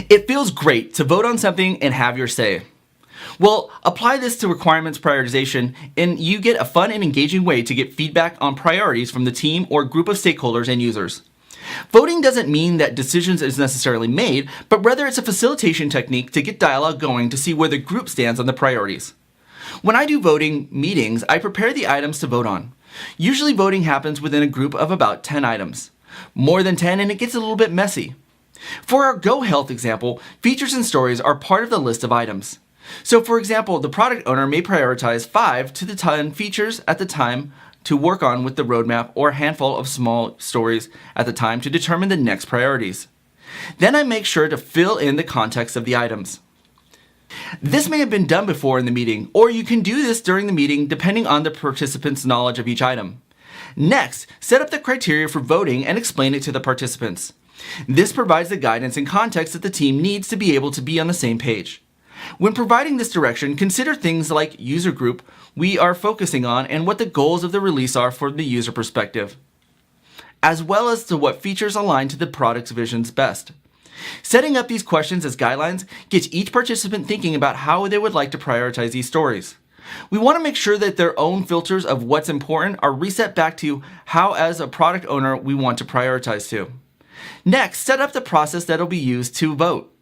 It feels great to vote on something and have your say. Well, apply this to requirements prioritization and you get a fun and engaging way to get feedback on priorities from the team or group of stakeholders and users. Voting doesn't mean that decisions is necessarily made, but rather it's a facilitation technique to get dialogue going to see where the group stands on the priorities. When I do voting meetings, I prepare the items to vote on. Usually voting happens within a group of about 10 items. More than 10 and it gets a little bit messy. For our Go Health example, features and stories are part of the list of items. So for example, the product owner may prioritize 5 to the 10 features at the time to work on with the roadmap or a handful of small stories at the time to determine the next priorities. Then I make sure to fill in the context of the items. This may have been done before in the meeting, or you can do this during the meeting depending on the participants' knowledge of each item. Next, set up the criteria for voting and explain it to the participants. This provides the guidance and context that the team needs to be able to be on the same page. When providing this direction, consider things like user group we are focusing on and what the goals of the release are for the user perspective, as well as to what features align to the product's visions best. Setting up these questions as guidelines gets each participant thinking about how they would like to prioritize these stories. We want to make sure that their own filters of what's important are reset back to how, as a product owner, we want to prioritize to. Next, set up the process that will be used to vote.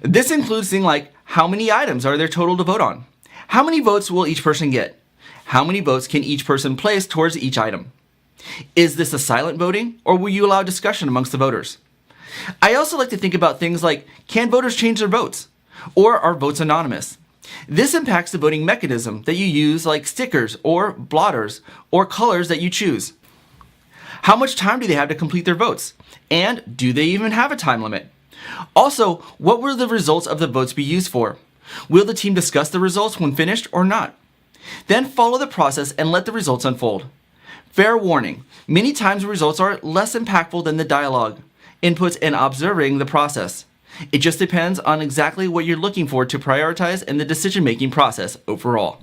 This includes things like how many items are there total to vote on? How many votes will each person get? How many votes can each person place towards each item? Is this a silent voting or will you allow discussion amongst the voters? I also like to think about things like, can voters change their votes? Or are votes anonymous? This impacts the voting mechanism that you use, like stickers or blotters or colors that you choose. How much time do they have to complete their votes? And do they even have a time limit? Also, what will the results of the votes be used for? Will the team discuss the results when finished or not? Then follow the process and let the results unfold. Fair warning, many times the results are less impactful than the dialogue, inputs, and observing the process. It just depends on exactly what you're looking for to prioritize in the decision-making process overall.